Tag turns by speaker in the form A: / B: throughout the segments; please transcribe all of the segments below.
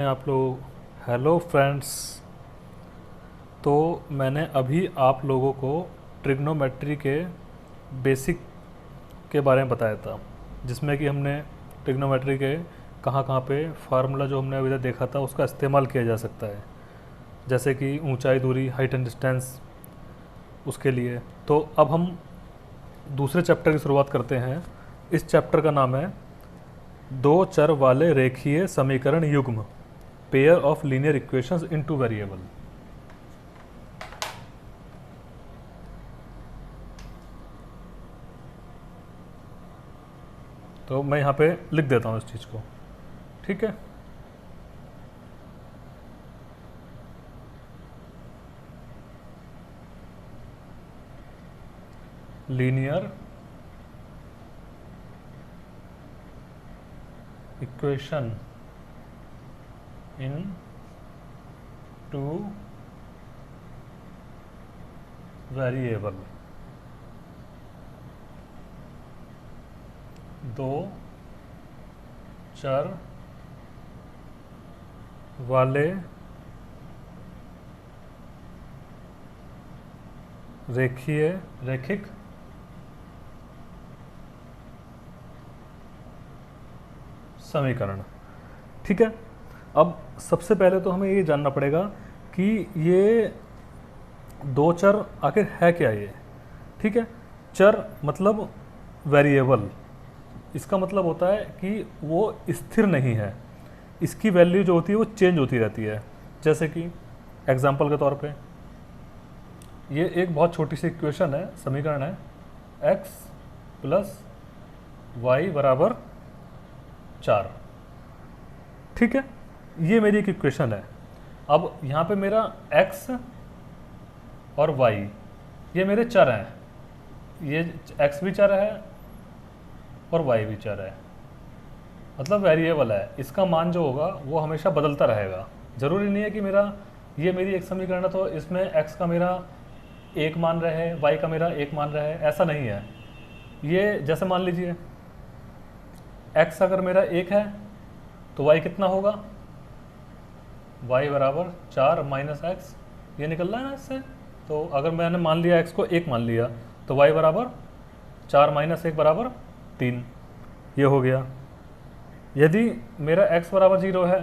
A: आप लोग hello friends. तो मैंने अभी आप लोगों को ट्रिग्नोमेट्री के बेसिक के बारे में बताया था, जिसमें कि हमने ट्रिग्नोमेट्री के कहाँ कहाँ पे फार्मूला जो हमने अभी तक देखा था उसका इस्तेमाल किया जा सकता है, जैसे कि ऊंचाई, दूरी, हाइट एंड डिस्टेंस उसके लिए। तो अब हम दूसरे चैप्टर की शुरुआत करते हैं। इस चैप्टर का नाम है दो चर वाले रेखीय समीकरण युग्म, pair of linear equations in two variable. तो मैं यहाँ पे लिख देता हूँ इस चीज़ को, ठीक है। Linear equation in two variable, दो चर वाले रैखिक समीकरण, ठीक है। अब सबसे पहले तो हमें ये जानना पड़ेगा कि ये दो चर आखिर है क्या ये, ठीक है। चर मतलब वेरिएबल, इसका मतलब होता है कि वो स्थिर नहीं है, इसकी वैल्यू जो होती है वो चेंज होती रहती है। जैसे कि एग्जाम्पल के तौर पे ये एक बहुत छोटी सी इक्वेशन है, समीकरण है, x प्लस वाई बराबर 4, ठीक है। ये मेरी एक इक्वेशन है। अब यहाँ पे मेरा x और y ये मेरे चर हैं, ये x भी चर है और y भी चर है, मतलब वेरिएबल है। इसका मान जो होगा वो हमेशा बदलता रहेगा। ज़रूरी नहीं है कि ये मेरी एक समीकरण है तो इसमें x का मेरा एक मान रहे, y का मेरा एक मान रहे, ऐसा नहीं है। ये जैसे मान लीजिए x अगर मेरा एक है तो y कितना होगा, y बराबर 4 माइनस एक्स, ये निकल रहा है ना इससे। तो अगर मैंने मान लिया x को एक मान लिया तो y बराबर 4 माइनस 1 बराबर 3, ये हो गया। यदि मेरा x बराबर 0 है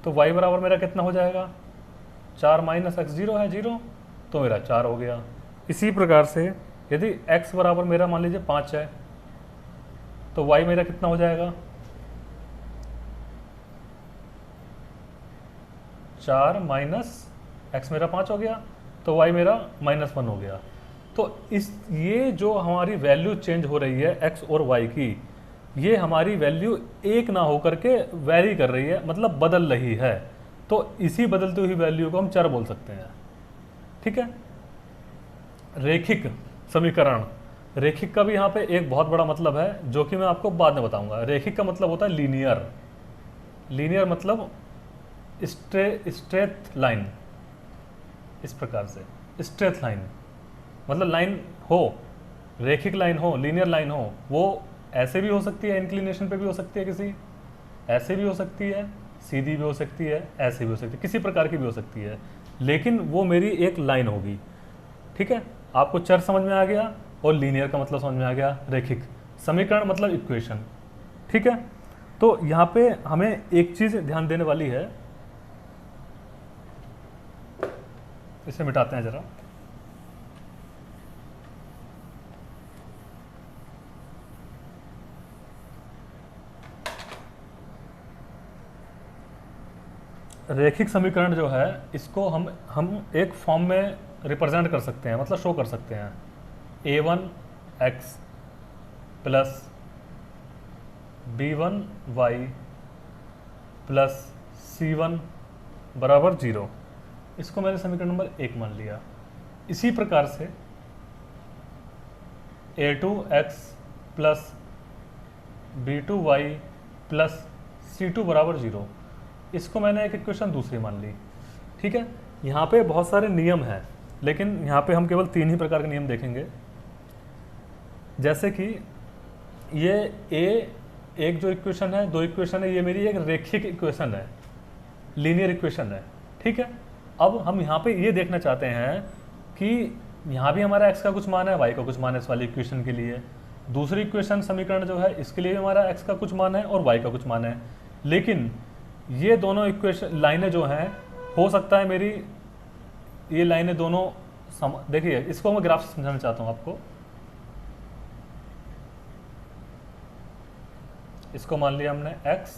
A: तो y बराबर मेरा कितना हो जाएगा, 4 माइनस एक्स, 0 है 0, तो मेरा 4 हो गया। इसी प्रकार से यदि x बराबर मेरा मान लीजिए 5 है तो y मेरा कितना हो जाएगा, 4 माइनस एक्स मेरा 5 हो गया, तो y मेरा -1 हो गया। तो ये जो हमारी वैल्यू चेंज हो रही है x और y की, ये हमारी वैल्यू एक ना होकर के वैरी कर रही है, मतलब बदल रही है। तो इसी बदलती हुई वैल्यू को हम चर बोल सकते हैं, ठीक है। रेखिक समीकरण, रेखिक का भी यहाँ पे एक बहुत बड़ा मतलब है जो कि मैं आपको बाद में बताऊंगा। रेखिक का मतलब होता है लीनियर, लीनियर मतलब स्ट्रेट लाइन, इस प्रकार से स्ट्रेट लाइन मतलब लाइन हो, रेखिक लाइन हो, लीनियर लाइन हो। वो ऐसे भी हो सकती है, इंक्लिनेशन पे भी हो सकती है, किसी ऐसे भी हो सकती है, सीधी भी हो सकती है, ऐसे भी हो सकती है, किसी प्रकार की भी हो सकती है, लेकिन वो मेरी एक लाइन होगी, ठीक है। आपको चर समझ में आ गया और लीनियर का मतलब समझ में आ गया, रेखिक समीकरण मतलब इक्वेशन, ठीक है। तो यहाँ पे हमें एक चीज ध्यान देने वाली है, इसे मिटाते हैं जरा। रेखिक समीकरण जो है इसको हम एक फॉर्म में रिप्रेजेंट कर सकते हैं, मतलब शो कर सकते हैं। a1x plus b1y plus c1 बराबर 0, इसको मैंने समीकरण नंबर 1 मान लिया। इसी प्रकार से a2x plus b2y plus c2 बराबर 0, इसको मैंने एक इक्वेशन दूसरी मान ली, ठीक है। यहाँ पे बहुत सारे नियम हैं, लेकिन यहाँ पे हम केवल 3 ही प्रकार के नियम देखेंगे। जैसे कि ये एक जो इक्वेशन है, दो इक्वेशन है, ये मेरी एक रेखिक इक्वेशन है, लीनियर इक्वेशन है, ठीक है। अब हम यहाँ पे ये देखना चाहते हैं कि यहाँ भी हमारा x का कुछ मान है, y का कुछ मान है इस वाली इक्वेशन के लिए, दूसरी इक्वेशन समीकरण जो है इसके लिए भी हमारा x का कुछ मान है और y का कुछ मान है। लेकिन ये दोनों इक्वेशन लाइनें जो हैं, हो सकता है मेरी ये लाइनें दोनों देखिए, इसको मैं ग्राफ से समझाना चाहता हूँ आपको। इसको मान लिया हमने x,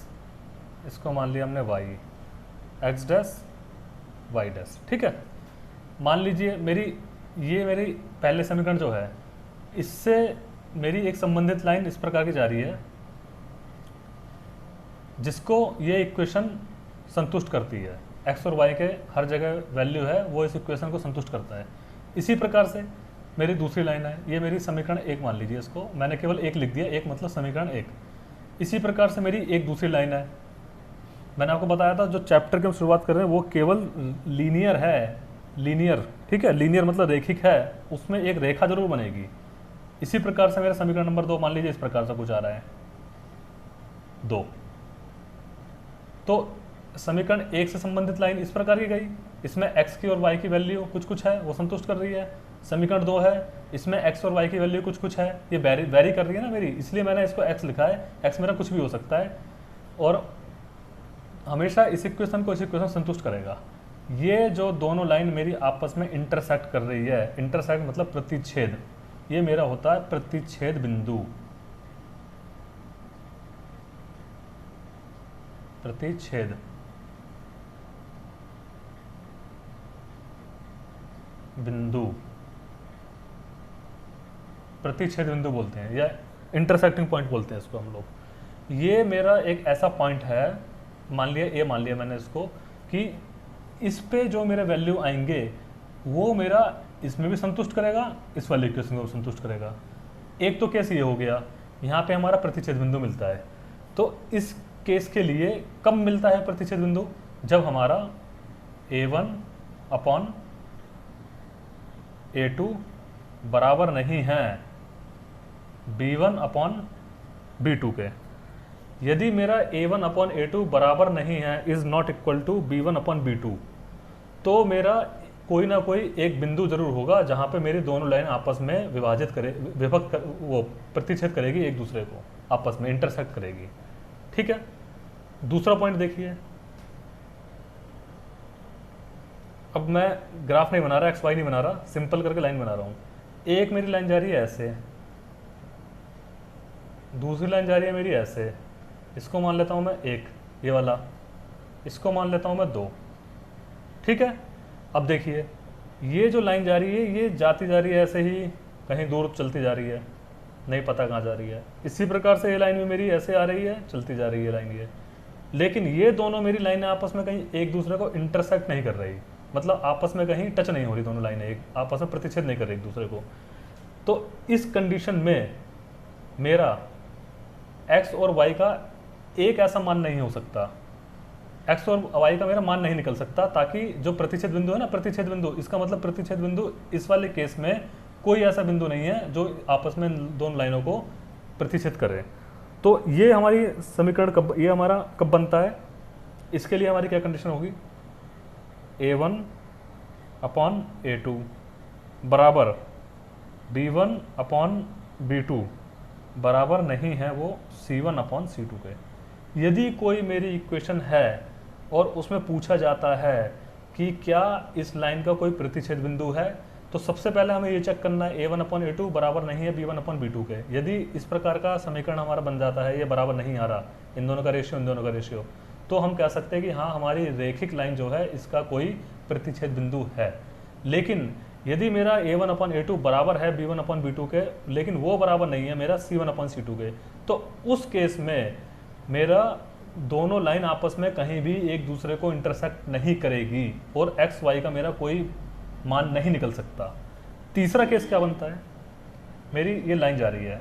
A: इसको मान लिया हमने y, x dash y dash, ठीक है। मान लीजिए ये मेरी पहले समीकरण जो है, इससे मेरी एक संबंधित लाइन इस प्रकार की जा रही है जिसको ये इक्वेशन संतुष्ट करती है। x और y के हर जगह वैल्यू है, वो इस इक्वेशन को संतुष्ट करता है। इसी प्रकार से मेरी दूसरी लाइन है, ये मेरी समीकरण 1 मान लीजिए, इसको मैंने केवल 1 लिख दिया, 1 मतलब समीकरण 1। इसी प्रकार से मेरी एक दूसरी लाइन है, मैंने आपको बताया था जो चैप्टर की हम शुरुआत कर रहे हैं वो केवल लीनियर है, लीनियर, ठीक है, लीनियर मतलब रेखिक है, उसमें एक रेखा जरूर बनेगी। इसी प्रकार से मेरा समीकरण नंबर 2 मान लीजिए इस प्रकार से कुछ आ रहा है 2। तो समीकरण 1 से संबंधित लाइन इस प्रकार की गई, इसमें x की और y की वैल्यू कुछ कुछ है, वो संतुष्ट कर रही है। समीकरण 2 है, इसमें x और y की वैल्यू कुछ कुछ है, ये वेरी कर रही है ना मेरी, इसलिए मैंने इसको x लिखा है। x मेरा कुछ भी हो सकता है और हमेशा इस इक्वेशन को इस इक्वेशन संतुष्ट करेगा। ये जो दोनों लाइन मेरी आपस में इंटरसेक्ट कर रही है, इंटरसेक्ट मतलब प्रतिच्छेद, ये मेरा होता है प्रतिच्छेद बिंदु। प्रतिच्छेद बिंदु, प्रतिच्छेद बिंदु बोलते हैं या इंटरसेक्टिंग पॉइंट बोलते हैं इसको हम लोग। ये मेरा एक ऐसा पॉइंट है, मान लिया मैंने इसको कि इस पे जो मेरे वैल्यू आएंगे वो मेरा इसमें भी संतुष्ट करेगा, इस वाले इक्वेशन को संतुष्ट करेगा। एक तो केस ये हो गया, यहाँ पे हमारा प्रतिच्छेद बिंदु मिलता है। तो इस केस के लिए कब मिलता है प्रतिच्छेद बिंदु? जब हमारा a1 अपॉन a2 बराबर नहीं है b1 अपॉन b2 के। यदि मेरा a1 अपॉन a2 बराबर नहीं है, is not equal to b1 upon b2, तो मेरा कोई ना कोई एक बिंदु जरूर होगा जहां पे मेरी दोनों लाइन आपस में वो प्रतिच्छेद करेगी, एक दूसरे को आपस में इंटरसेक्ट करेगी, ठीक है। दूसरा पॉइंट देखिए, अब मैं ग्राफ नहीं बना रहा, एक्स वाई नहीं बना रहा, सिंपल करके लाइन बना रहा हूं। एक मेरी लाइन जा रही है ऐसे, दूसरी लाइन जा रही है मेरी ऐसे, इसको मान लेता हूं मैं 1, ये वाला, इसको मान लेता हूं मैं 2, ठीक है। अब देखिए ये जो लाइन जा रही है ये जाती जा रही है ऐसे ही, कहीं दूर चलती जा रही है, नहीं पता कहाँ जा रही है। इसी प्रकार से ये लाइन भी मेरी ऐसे आ रही है, चलती जा रही है लाइन ये, लेकिन ये दोनों मेरी लाइनें आपस में कहीं एक दूसरे को इंटरसेक्ट नहीं कर रही, मतलब आपस में कहीं टच नहीं हो रही, दोनों लाइनें एक आपस में प्रतिच्छेद नहीं कर रही एक दूसरे को। तो इस कंडीशन में मेरा x और y का एक ऐसा मान नहीं हो सकता, x और y का मेरा मान नहीं निकल सकता, ताकि जो प्रतिच्छेद बिंदु है ना, प्रतिच्छेद बिंदु, इसका मतलब प्रतिच्छेद बिंदु इस वाले केस में कोई ऐसा बिंदु नहीं है जो आपस में दोनों लाइनों को प्रतिच्छेद करे। तो ये हमारी समीकरण ये हमारा कब बनता है? इसके लिए हमारी क्या कंडीशन होगी? a1 अपॉन a2 बराबर b1 अपॉन b2 बराबर नहीं है वो c1 अपॉन c2 के। यदि कोई मेरी इक्वेशन है और उसमें पूछा जाता है कि क्या इस लाइन का कोई प्रतिच्छेद बिंदु है, तो सबसे पहले हमें ये चेक करना है a1 अपॉन a2 बराबर नहीं है b1 अपॉन b2 के। यदि इस प्रकार का समीकरण हमारा बन जाता है, ये बराबर नहीं आ रहा, इन दोनों का रेशियो, इन दोनों का रेशियो, तो हम कह सकते हैं कि हाँ हमारी रेखिक लाइन जो है इसका कोई प्रतिच्छेद बिंदु है। लेकिन यदि मेरा a1 अपॉन a2 बराबर है b1 अपॉन b2 के, लेकिन वो बराबर नहीं है मेरा c1 अपॉन c2 के, तो उस केस में मेरा दोनों लाइन आपस में कहीं भी एक दूसरे को इंटरसेक्ट नहीं करेगी और एक्स वाई का मेरा कोई मान नहीं निकल सकता। तीसरा केस क्या बनता है? मेरी ये लाइन जा रही है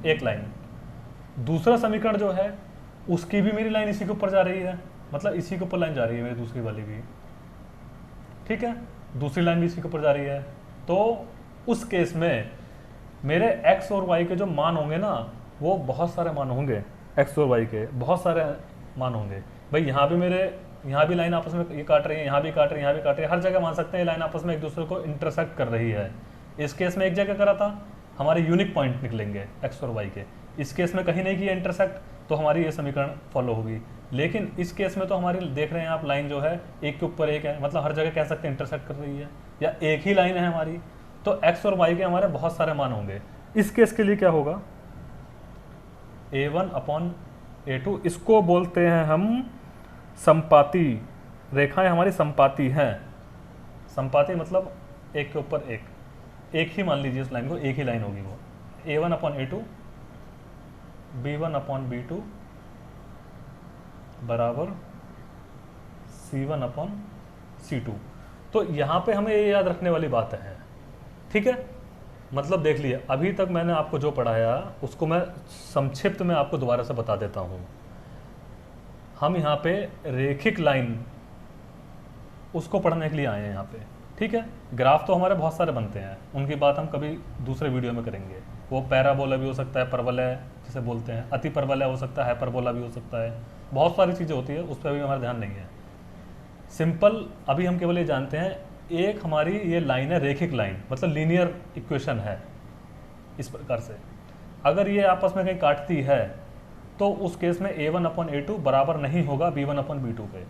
A: एक लाइन, दूसरा समीकरण जो है उसकी भी मेरी लाइन इसी के ऊपर जा रही है, मतलब इसी के ऊपर लाइन जा रही है मेरी दूसरी वाली भी, ठीक है, दूसरी लाइन भी इसी के ऊपर जा रही है। तो उस केस में मेरे एक्स और वाई के जो मान होंगे ना, वो बहुत सारे मान होंगे, एक्स और वाई के बहुत सारे मान होंगे। भाई यहाँ भी मेरे, यहाँ भी लाइन आपस में ये काट रही है, यहाँ भी काट रही है, यहाँ भी काट रही है, हर जगह मान सकते हैं ये लाइन आपस में एक दूसरे को इंटरसेक्ट कर रही है। इस केस में एक जगह करा था, हमारे यूनिक पॉइंट निकलेंगे एक्स और वाई के। इस केस में कहीं नहीं किया इंटरसेक्ट, तो हमारी ये समीकरण फॉलो होगी। लेकिन इस केस में तो हमारी देख रहे हैं आप, लाइन जो है एक के ऊपर एक है, मतलब हर जगह कह सकते हैं इंटरसेक्ट कर रही है, या एक ही लाइन है हमारी, तो एक्स और वाई के हमारे बहुत सारे मान होंगे। इस केस के लिए क्या होगा, a1/a2, इसको बोलते हैं हम समपाती रेखाएं, हमारी समपाती हैं। समपाती मतलब एक के ऊपर एक ही मान लीजिए इस लाइन को, एक ही लाइन होगी वो। a1/a2 b1/b2 बराबर c1/c2। तो यहाँ पे हमें ये याद रखने वाली बात है, ठीक है। मतलब देख लिए, अभी तक मैंने आपको जो पढ़ाया उसको मैं संक्षिप्त में आपको दोबारा से बता देता हूँ। हम यहाँ पे रेखिक लाइन उसको पढ़ने के लिए आए हैं यहाँ पे, ठीक है। ग्राफ तो हमारे बहुत सारे बनते हैं, उनकी बात हम कभी दूसरे वीडियो में करेंगे। वो पैराबोला भी हो सकता है, परवलय जिसे बोलते हैं, अति परवलय हो सकता है, हाइपरबोला भी हो सकता है, बहुत सारी चीज़ें होती है, उस पर भी हमारा ध्यान नहीं है। सिंपल अभी हम केवल ये जानते हैं, एक हमारी ये लाइन है रेखिक लाइन, मतलब लीनियर इक्वेशन है इस प्रकार से। अगर ये आपस में कहीं काटती है तो उस केस में a1/a2 बराबर नहीं होगा b1/b2 पे।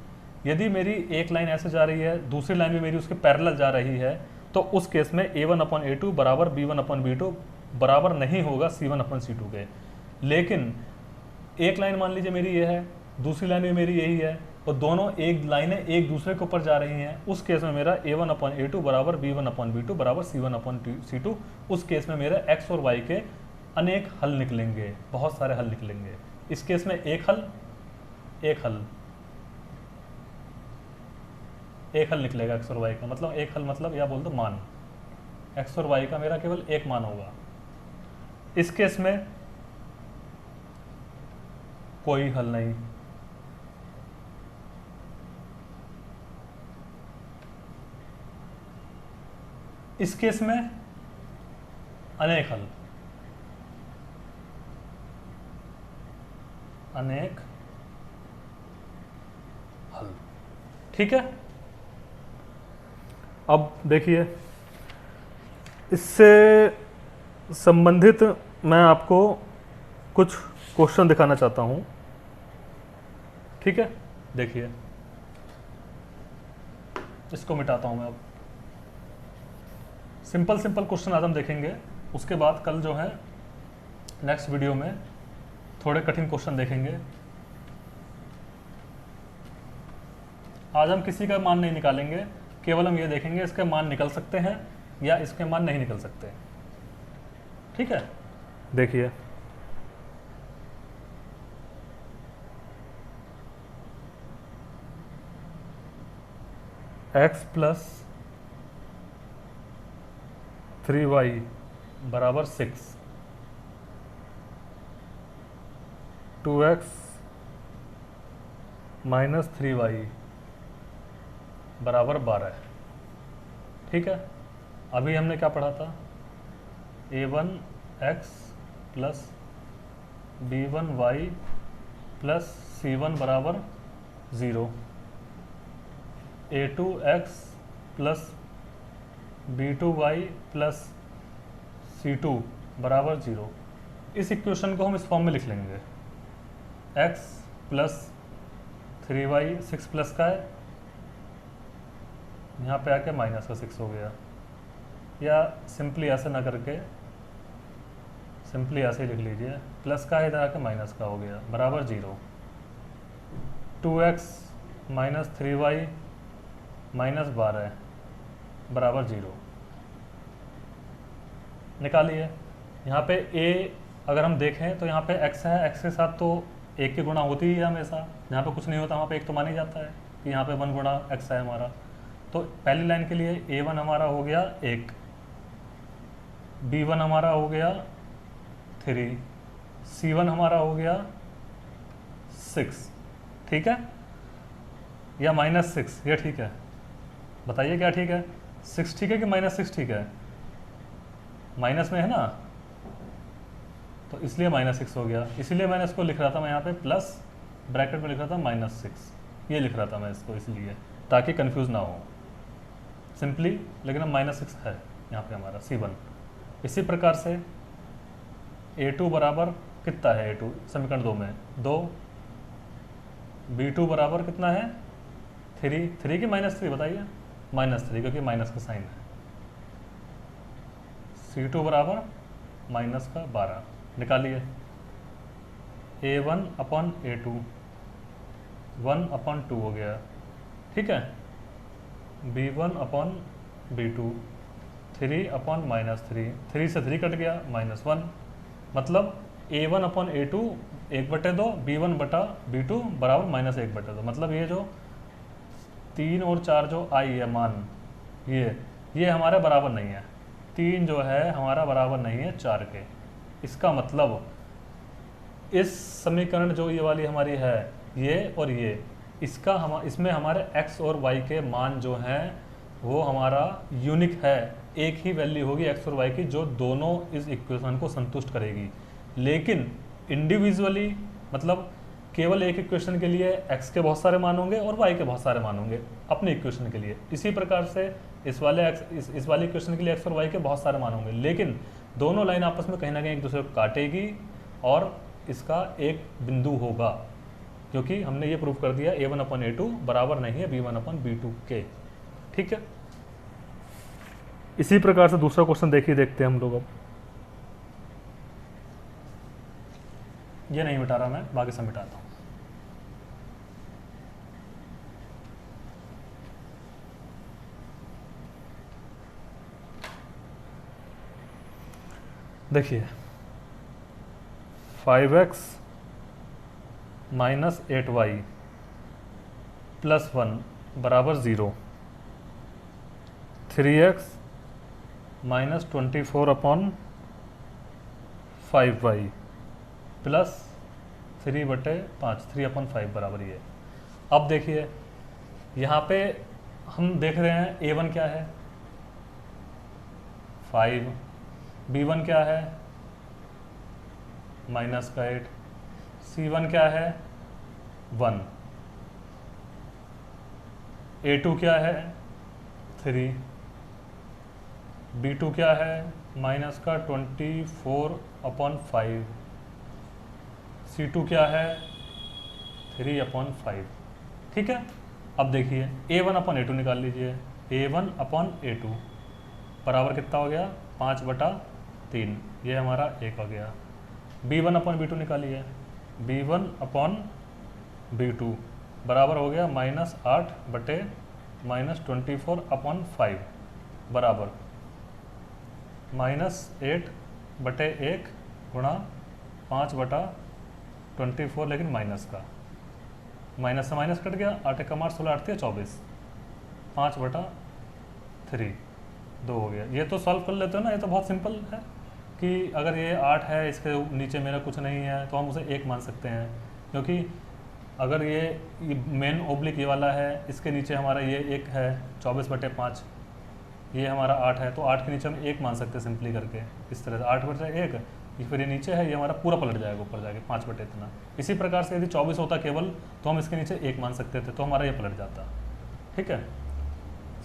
A: यदि मेरी एक लाइन ऐसे जा रही है, दूसरी लाइन भी मेरी उसके पैरेलल जा रही है, तो उस केस में a1/a2 बराबर b1/b2 बराबर नहीं होगा c1/c2 के। लेकिन एक लाइन मान लीजिए मेरी ये है, दूसरी लाइन भी मेरी यही है, और दोनों एक लाइनें एक दूसरे के ऊपर जा रही हैं, उस केस में मेरा a1/a2 बराबर b1/b2 बराबर c1/c2। उस केस में मेरे x और y के अनेक हल निकलेंगे, बहुत सारे हल निकलेंगे। इस केस में एक हल निकलेगा x और y का, मतलब एक हल मतलब या बोल दो मान, x और y का मेरा केवल एक मान होगा। इस केस में कोई हल नहीं, इस केस में अनेक हल, ठीक है। अब देखिए, इससे संबंधित मैं आपको कुछ क्वेश्चन दिखाना चाहता हूं, ठीक है। देखिए, इसको मिटाता हूं मैं। अब सिंपल क्वेश्चन आज हम देखेंगे, उसके बाद कल जो है नेक्स्ट वीडियो में थोड़े कठिन क्वेश्चन देखेंगे। आज हम किसी का मान नहीं निकालेंगे, केवल हम ये देखेंगे इसके मान निकल सकते हैं या इसके मान नहीं निकल सकते, ठीक है। देखिए, x प्लस 3y बराबर 6, 2x माइनस 3y बराबर 12, ठीक है। अभी हमने क्या पढ़ा था, a1x plus b1y plus c1 बराबर 0, a2x plus b2y plus c2 बराबर 0। इस इक्वेशन को हम इस फॉर्म में लिख लेंगे, x प्लस 3y 6 प्लस का है, यहाँ पे आके माइनस का 6 हो गया, या सिंपली ऐसे ना करके सिंपली ऐसे ही लिख लीजिए, प्लस का है इधर आके माइनस का हो गया, बराबर 0। 2x माइनस 3y माइनस 12 बराबर 0 निकालिए। यहाँ पे a अगर हम देखें तो यहाँ पे x है, x के साथ तो 1 की गुणा होती ही है हमेशा, यहाँ पे कुछ नहीं होता, वहाँ पे 1 तो मान ही जाता है कि यहाँ पे 1 गुणा x है हमारा। तो पहली लाइन के लिए a1 हमारा हो गया 1, b1 हमारा हो गया 3, c1 हमारा हो गया 6, ठीक है, या माइनस 6, ये ठीक है। बताइए क्या ठीक है, 6 ठीक है कि माइनस 6 ठीक है? माइनस में है ना, तो इसलिए -6 हो गया। इसीलिए मैंने इसको लिख रहा था मैं यहाँ पे प्लस ब्रैकेट में लिख रहा था -6, ये लिख रहा था मैं इसको इसलिए, ताकि कंफ्यूज ना हो सिंपली। लेकिन अब -6 है यहाँ पे हमारा C1। इसी प्रकार से A2 बराबर कितना है, A2 समीकरण 2 में 2, B2 बराबर कितना है 3, 3 की -3 बताइए, -3 क्योंकि माइनस का साइन है। C2 बराबर -12 निकालिए। A1 अपॉन A2 1/2 हो गया, ठीक है। B1 अपॉन B2 3/-3, 3 से 3 कट गया -1, मतलब A1 अपॉन A2 1/2, B1 बटा B2 बराबर -1/2। मतलब ये जो 3 और 4 जो आई है मान, ये हमारे बराबर नहीं है। 3 जो है हमारा बराबर नहीं है 4 के। इसका मतलब इस समीकरण जो ये वाली हमारी है, ये और ये, इसमें हमारे x और y के मान जो हैं वो हमारा यूनिक है। एक ही वैल्यू होगी x और y की जो दोनों इस इक्वेशन को संतुष्ट करेगी। लेकिन इंडिविजुअली मतलब केवल एक इक्वेशन के लिए x के बहुत सारे मान होंगे और y के बहुत सारे मान होंगे अपने इक्वेशन के लिए। इसी प्रकार से इस वाले इक्वेशन के लिए x और y के बहुत सारे मान होंगे, लेकिन दोनों लाइन आपस में कहीं ना कहीं एक दूसरे को काटेगी और इसका एक बिंदु होगा, क्योंकि हमने ये प्रूव कर दिया A1 अपॉन A2 बराबर नहीं है B1 अपॉन B2 के, ठीक है। इसी प्रकार से दूसरा क्वेश्चन देखते हैं हम लोग। अब ये नहीं मिटा रहा मैं, बाकी सब मिटाता हूँ। देखिए 5x माइनस 8y प्लस 1 बराबर 0, 3x माइनस 24/5y प्लस 3/5, 3/5 बराबर ये। अब देखिए यहाँ पे हम देख रहे हैं A1 क्या है 5, B1 क्या है -8, C1 क्या है 1, A2 क्या है 3, B2 क्या है -24/5, C2 क्या है 3/5, ठीक है। अब देखिए A1 अपॉन A2 निकाल लीजिए। A1 अपॉन A2 बराबर कितना हो गया 5/3, ये हमारा 1 हो गया। B1 अपॉन B2 निकालिए। B1 अपॉन B2 बराबर हो गया -8/-24/5 बराबर -8/1 गुणा 5/24, लेकिन माइनस का, माइनस से माइनस कट गया, 8 का 8, 16 8 24, 5/3 2 हो गया। ये तो सॉल्व कर लेते हो ना, ये तो बहुत सिंपल है कि अगर ये 8 है, इसके नीचे मेरा कुछ नहीं है, तो हम उसे 1 मान सकते हैं, क्योंकि अगर ये मेन ओब्लिक ये वाला है, इसके नीचे हमारा ये 1 है 24/5, ये हमारा 8 है, तो 8 के नीचे हम 1 मान सकते हैं सिंपली करके इस तरह से 8/1, फिर ये नीचे है, ये हमारा पूरा पलट जाएगा ऊपर जाके 5 इतना। इसी प्रकार से यदि 24 होता केवल तो हम इसके नीचे 1 मान सकते थे, तो हमारा ये पलट जाता, ठीक है।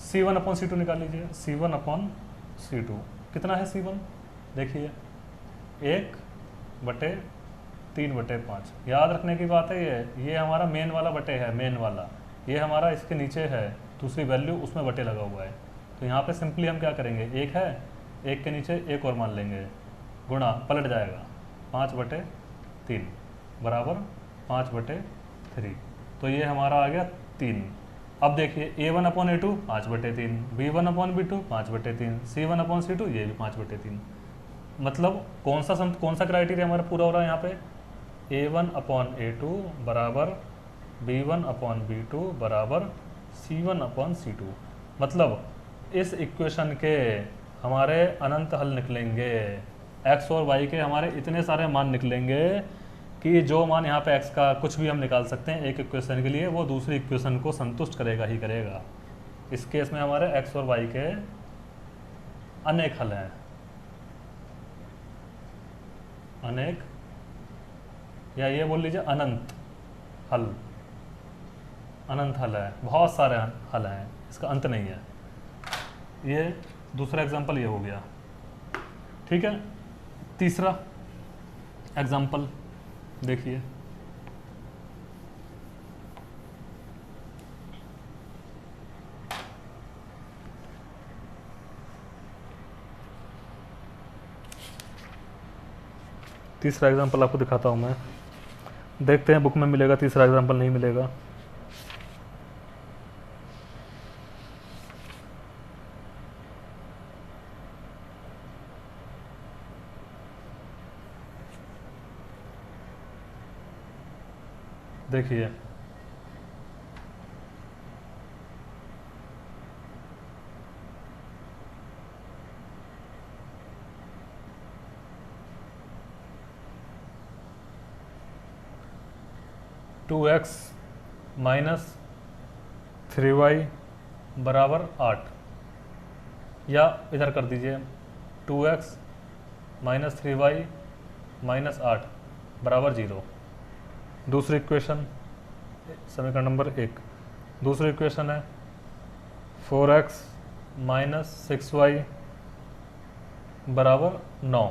A: C1 अपॉन C2 निकाल लीजिए। C1 अपॉन C2 कितना है C1, देखिए 1/3/5। याद रखने की बात है ये हमारा मेन वाला बटे है, मेन वाला ये हमारा इसके नीचे है, दूसरी वैल्यू उसमें बटे लगा हुआ है। तो यहाँ पे सिंपली हम क्या करेंगे, 1 है, 1 के नीचे 1 और मान लेंगे, गुणा पलट जाएगा 5/3 बराबर 5/3, तो ये हमारा आ गया 3। अब देखिए A1 upon A2 5/3, B1 upon B2 5/3, C1 upon C2 ये भी 5/3। मतलब कौन सा क्राइटेरिया हमारा पूरा हो रहा है यहाँ पे, A1 अपॉन A2 बराबर B1 अपॉन B2 बराबर C1 अपॉन C2। मतलब इस इक्वेशन के हमारे अनंत हल निकलेंगे, x और y के हमारे इतने सारे मान निकलेंगे कि जो मान यहाँ पे x का कुछ भी हम निकाल सकते हैं एक इक्वेशन के लिए, वो दूसरी इक्वेशन को संतुष्ट करेगा ही करेगा। इस केस में हमारे x और y के अनेक हल हैं, अनेक, या ये बोल लीजिए अनंत हल, अनंत हल है, बहुत सारे हल हैं, इसका अंत नहीं है। ये दूसरा एग्जाम्पल ये हो गया। ठीक है, तीसरा एग्जाम्पल देखिए, तीसरा एग्जाम्पल आपको दिखाता हूँ मैं, देखते हैं बुक में मिलेगा, तीसरा एग्जाम्पल नहीं मिलेगा। देखिए टू एक्स माइनस 3y बराबर 8, या इधर कर दीजिए 2x माइनस 3y माइनस 8 बराबर 0। दूसरी इक्वेशन, समीकरण नंबर 1, दूसरी इक्वेशन है 4x माइनस 6y बराबर 9,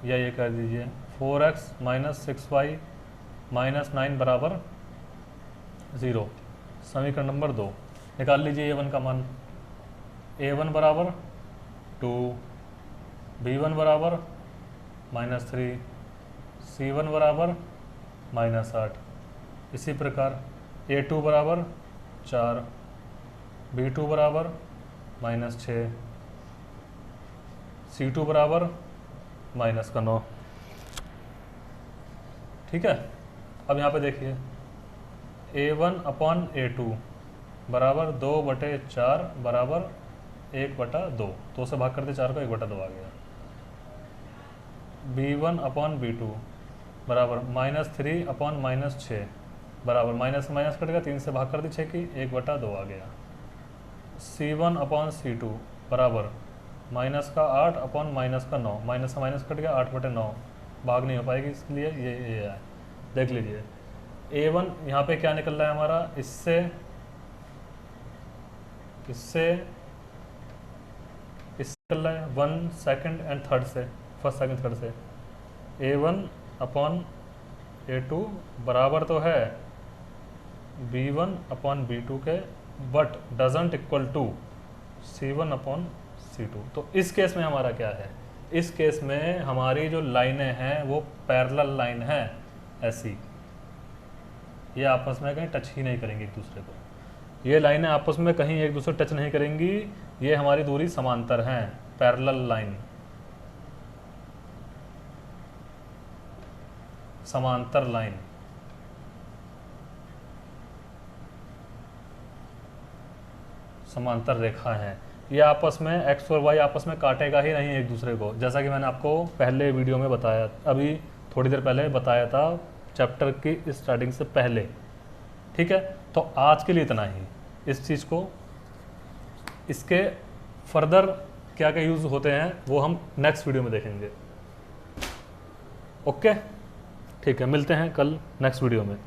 A: या ये कह दीजिए 4x माइनस 6y माइनस 9 बराबर 0। समीकरण नंबर 2, निकाल लीजिए a1 का मान। a1 बराबर 2, b1 बराबर -3, c1 बराबर -8। इसी प्रकार a2 बराबर 4, b2 बराबर -6, c2 बराबर -9। ठीक है, अब यहाँ पे देखिए a1 अपॉन a2 बराबर 2/4 बराबर 1/2, 2 से भाग करते 4 को 1/2 आ गया। b1 अपॉन b2 बराबर -3 अपॉन -6 बराबर माइनस से माइनस कटेगा, 3 से भाग कर दी 6 की, 1/2 आ गया। c1 अपॉन c2 बराबर -8 अपॉन -9, माइनस से माइनस कट गया, 8/9, भाग नहीं हो पाएगी, इसलिए ये है। देख लीजिए a1 यहाँ पे क्या निकल रहा है हमारा, इससे निकल रहा है 1 सेकंड एंड थर्ड से, फर्स्ट सेकंड थर्ड से। a1 अपॉन a2 बराबर तो है b1 अपॉन b2 के, but doesn't equal to c1 upon c2। तो इस केस में हमारा क्या है, इस केस में हमारी जो लाइनें हैं वो पैरेलल लाइन है ऐसी, ये आपस में कहीं टच ही नहीं करेंगी एक दूसरे को, ये लाइनें आपस में कहीं एक दूसरे टच नहीं करेंगी, ये हमारी दूरी समांतर हैं, पैरेलल लाइन, समांतर लाइन। समांतर रेखा है, ये आपस में x और y आपस में काटेगा ही नहीं एक दूसरे को, जैसा कि मैंने आपको पहले वीडियो में बताया, अभी थोड़ी देर पहले बताया था चैप्टर की स्टार्टिंग से पहले। ठीक है, तो आज के लिए इतना ही। इस चीज़ को, इसके फर्दर क्या क्या यूज़ होते हैं वो हम नेक्स्ट वीडियो में देखेंगे। ओके, ठीक है, मिलते हैं कल नेक्स्ट वीडियो में।